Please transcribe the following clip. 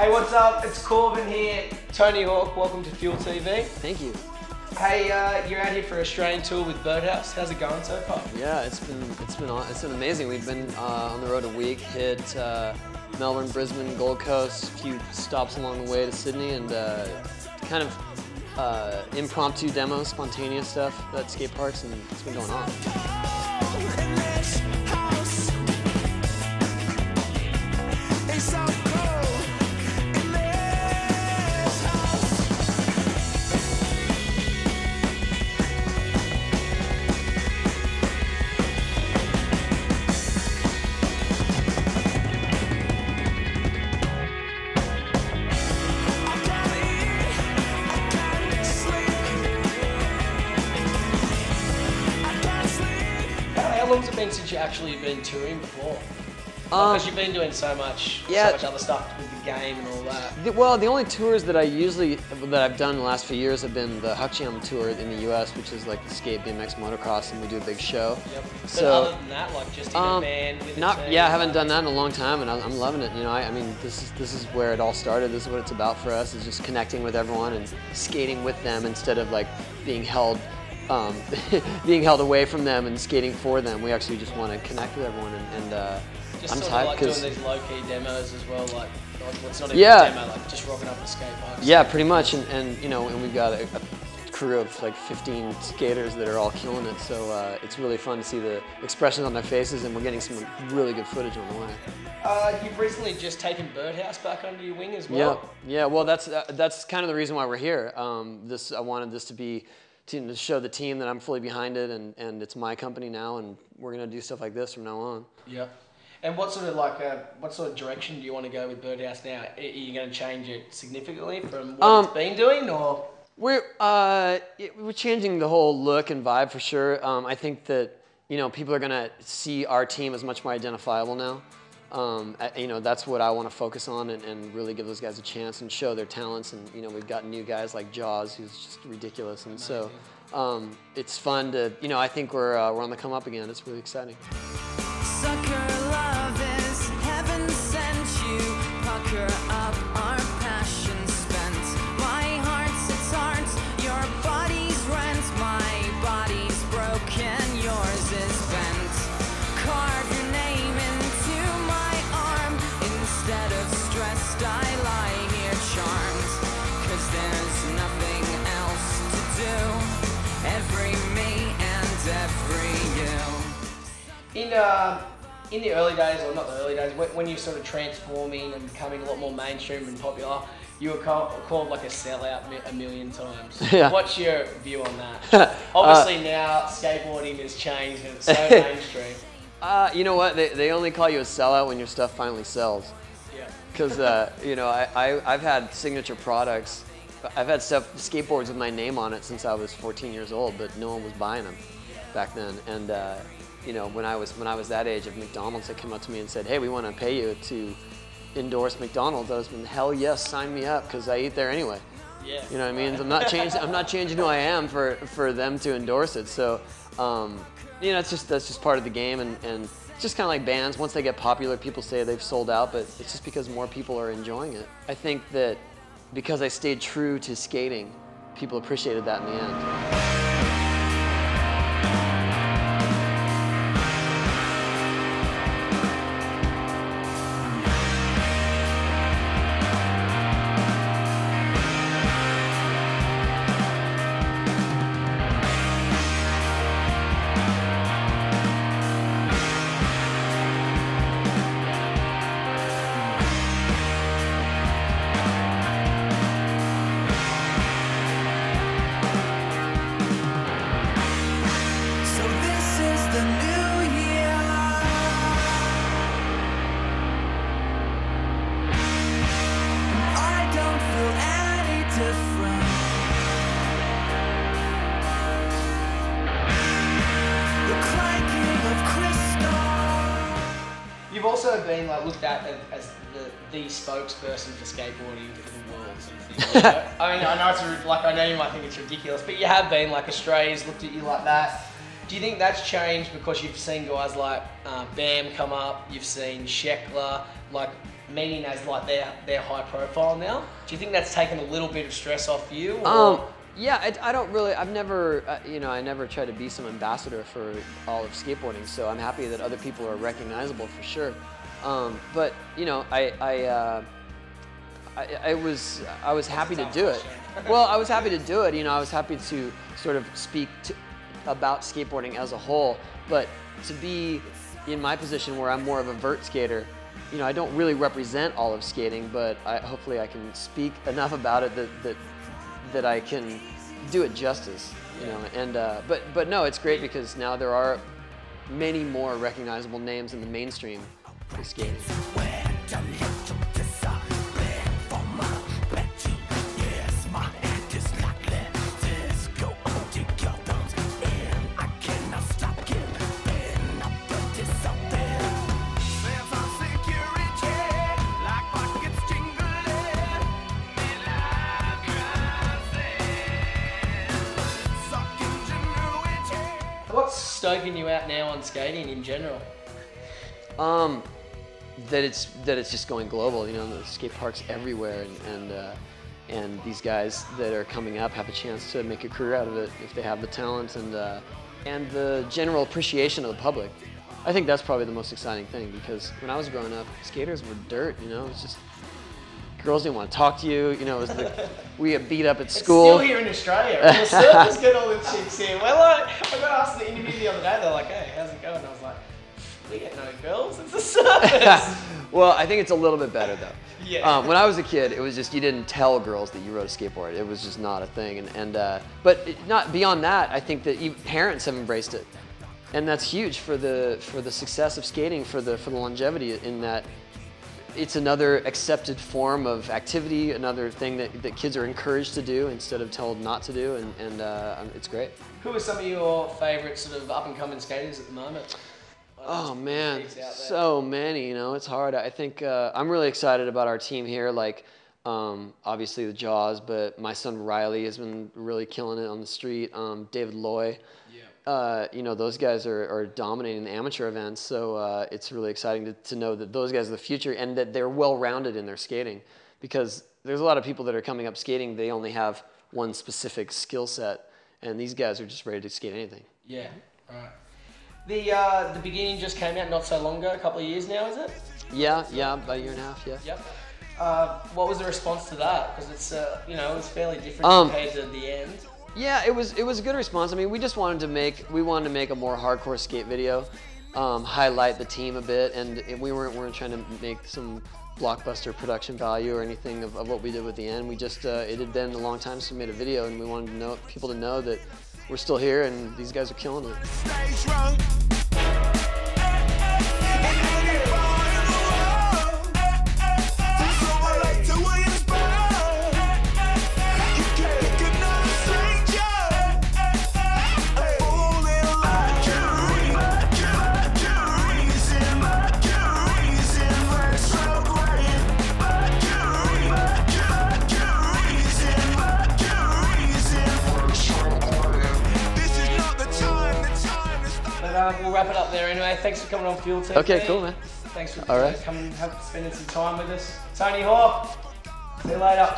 Hey, what's up? It's Corbin here. Tony Hawk, welcome to Fuel TV. Thank you. Hey, you're out here for an Australian tour with Birdhouse. How's it going so far? Yeah, it's been amazing. We've been on the road a week, hit Melbourne, Brisbane, Gold Coast, a few stops along the way to Sydney, and kind of impromptu demos, spontaneous stuff at skate parks, and it's been going on. How long's it been since you actually been touring before? Because you've been doing so much other stuff with the game and all that. Well, the only tours that I've done in the last few years have been the Huck Jam tour in the U.S., which is like the skate, BMX, motocross, and we do a big show. Yep. So, but other than that, like just in a band with a team? Yeah, I haven't done that in a long time, and I'm loving it. You know, I mean, this is where it all started. This is what it's about for us, is just connecting with everyone and skating with them instead of like being held away from them and skating for them. We actually just want to connect with everyone, and just I'm sort tired of like doing these low-key demos as well, like what's not even a demo, like just rocking up a skate park. Yeah, pretty much, and you know, and we've got a crew of like 15 skaters that are all killing it, so it's really fun to see the expressions on their faces, and we're getting some really good footage on the way. You've recently just taken Birdhouse back under your wing as well. Yeah. Well, that's kind of the reason why we're here. I wanted this to be to show the team that I'm fully behind it, and it's my company now, and we're gonna do stuff like this from now on. Yeah. And what sort of direction do you want to go with Birdhouse now? Are you going to change it significantly from what it's been doing, or? We're changing the whole look and vibe for sure. I think that, you know, people are going to see our team as much more identifiable now. You know, that's what I want to focus on, and really give those guys a chance and show their talents. And you know, we've got new guys like Jaws, who's just ridiculous, and so it's fun to, you know, I think we're on the come up again. It's really exciting. Sucker love is heaven sent you. Pucker up our passion spent. My heart's its heart, your body's rent. My body's broken, yours is bent. Carve your name into my arm. Instead of stressed, I lie here charmed. 'Cause there's nothing else to do. Every me and every you. In the early days, or not the early days, when you sort of transforming and becoming a lot more mainstream and popular, you were called like a sellout a million times. Yeah. What's your view on that? Obviously now skateboarding has changed and it's so mainstream. You know what? They only call you a sellout when your stuff finally sells. Yeah. Because you know, I've had signature products. I've had skateboards with my name on it since I was 14 years old, but no one was buying them back then. And you know, when I was that age, if McDonald's had come up to me and said, "Hey, we want to pay you to endorse McDonald's," I was been, hell yes, sign me up, because I eat there anyway. Yeah. You know what I mean? I'm not changing who I am for them to endorse it. So, you know, that's just part of the game, and it's just kind of like bands. Once they get popular, people say they've sold out, but it's just because more people are enjoying it. I think that because I stayed true to skating, people appreciated that in the end. You've also been like looked at as the spokesperson for skateboarding for the world. Sort of thing, you know? I mean, I know I know you might think it's ridiculous, but you have been like Australia's looked at you like that. Do you think that's changed because you've seen guys like Bam come up, you've seen Sheckler, like meaning as like they're high profile now? Do you think that's taken a little bit of stress off you? Or? Yeah, I don't really, I've never, I never tried to be some ambassador for all of skateboarding, so I'm happy that other people are recognizable for sure. But, I was happy to do it. Well, I was happy to do it, I was happy to sort of speak about skateboarding as a whole, but to be in my position where I'm more of a vert skater, I don't really represent all of skating, but hopefully I can speak enough about it that I can do it justice, and but no, it's great because now there are many more recognizable names in the mainstream of skating. What's stoking you out now on skating in general? That it's just going global. The skate parks everywhere, and these guys that are coming up have a chance to make a career out of it if they have the talent and the general appreciation of the public. I think that's probably the most exciting thing because when I was growing up, skaters were dirt. It's just girls didn't want to talk to you. It was we get beat up at school. It's still here in Australia. The surfers get all the chicks here. Well, I got asked in the interview the other day. They're like, "Hey, how's it going?" And I was like, "We get no girls. It's the surfers." Well, I think it's a little bit better though. Yeah. When I was a kid, it was just you didn't tell girls that you rode a skateboard. It was just not a thing. But not beyond that, I think that even parents have embraced it, and that's huge for the success of skating, for the longevity in that. It's another accepted form of activity, another thing that kids are encouraged to do instead of told not to do, and it's great. Who are some of your favourite sort of up-and-coming skaters at the moment? Oh man, so many, it's hard. I think I'm really excited about our team here, like obviously the Jaws, but my son Riley has been really killing it on the street, David Loy. Those guys are dominating the amateur events, so it's really exciting to know that those guys are the future and that they're well-rounded in their skating, because there's a lot of people that are coming up skating, they only have one specific skill set, and these guys are just ready to skate anything. Yeah, right. The beginning just came out not so long ago, a couple of years now, is it? Yeah, about a year and a half, yeah. Yep. What was the response to that? Because it's, it was fairly different compared to the end. Yeah, it was a good response. I mean, we just wanted to make a more hardcore skate video, highlight the team a bit, and we weren't trying to make some blockbuster production value or anything of what we did with the end. We just it had been a long time since we made a video, and we wanted people to know that we're still here and these guys are killing it. We'll wrap it up there anyway. Thanks for coming on Fuel TV. Okay, cool, man. Thanks for coming, spending some time with us. Tony Hawk, see you later.